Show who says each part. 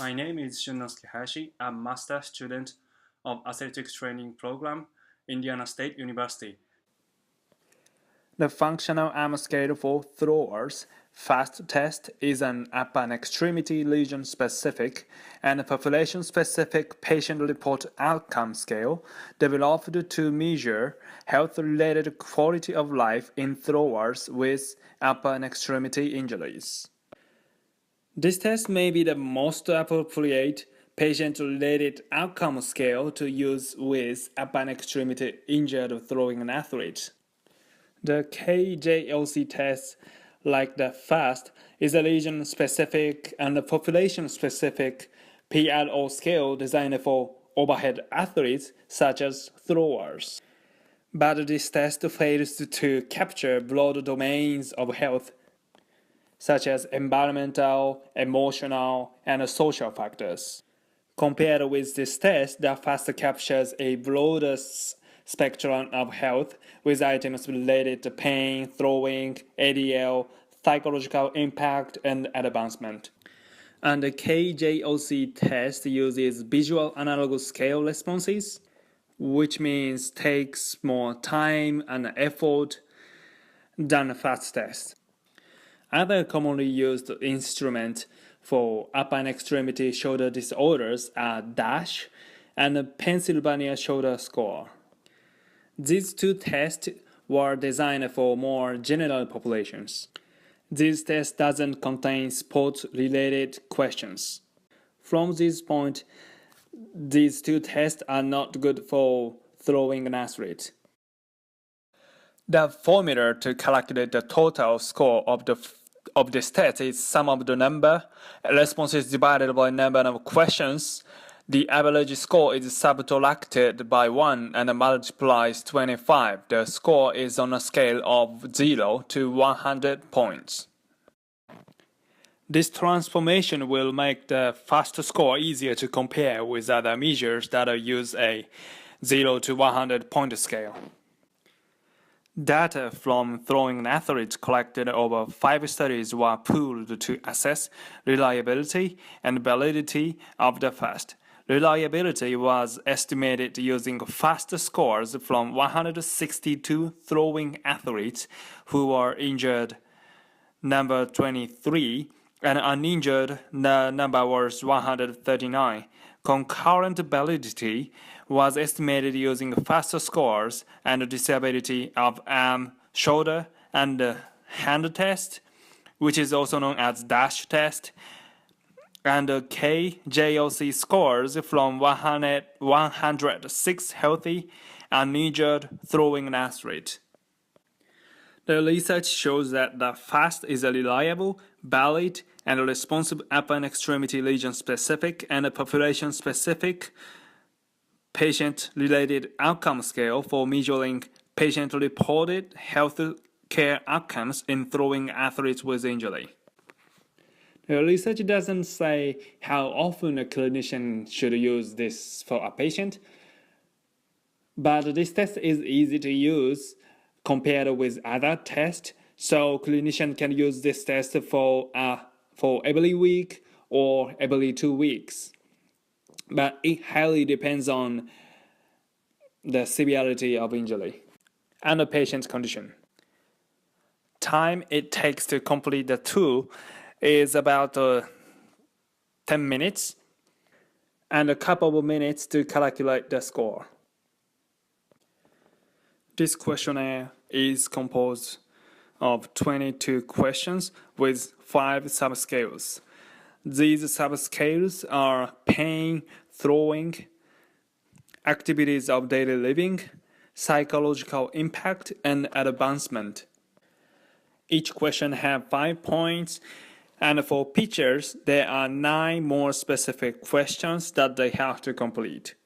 Speaker 1: My name is Shunnosuke Hayashi. I'm a master student of athletics training program, Indiana State University.
Speaker 2: The functional arm scale for throwers FAST test is an upper and extremity lesion specific and population specific patient report outcome scale developed to measure health related quality of life in throwers with upper and extremity injuries. This test may be the most appropriate patient-related outcome scale to use with upper and extremity injured throwing athlete. The KJLC test, like the FAST, is a lesion-specific and population-specific PRO scale designed for overhead athletes such as throwers. But this test fails to capture broad domains of health such as environmental, emotional, and social factors. Compared with this test, the FAST captures a broader spectrum of health with items related to pain, throwing, ADL, psychological impact, and advancement. And the KJOC test uses visual analog scale responses, which means takes more time and effort than the FAST test. Other commonly used instruments for upper and extremity shoulder disorders are DASH and Pennsylvania Shoulder Score. These two tests were designed for more general populations. This test doesn't contain sport-related questions. From this point, these two tests are not good for throwing an athlete. The formula to calculate the total score of this test is sum of the number responses divided by number of questions. The average score is subtracted by 1 and multiplies 25. The score is on a scale of 0 to 100 points. This transformation will make the FAST score easier to compare with other measures that use a 0 to 100 point scale. Data from throwing athletes collected over 5 studies were pooled to assess reliability and validity of the FAST. Reliability was estimated using FAST scores from 162 throwing athletes who were injured, number 23, and uninjured, the number was 139. Concurrent validity was estimated using FAST scores and disability of arm, shoulder, and hand test, which is also known as DASH test, and KJOC scores from 106 healthy, uninjured throwing athletes. The research shows that the FAST is a reliable, valid, and responsive upper and extremity lesion-specific and population-specific patient-related outcome scale for measuring patient-reported health care outcomes in throwing athletes with injury. The research doesn't say how often a clinician should use this for a patient, but this test is easy to use compared with other tests, so clinicians can use this test for every week or every 2 weeks. But it highly depends on the severity of injury and the patient's condition. Time it takes to complete the tool is about 10 minutes and a couple of minutes to calculate the score. This questionnaire is composed of 22 questions with 5 subscales. These subscales are pain, throwing, activities of daily living, psychological impact, and advancement. Each question has 5 points, and for pitchers, there are 9 more specific questions that they have to complete.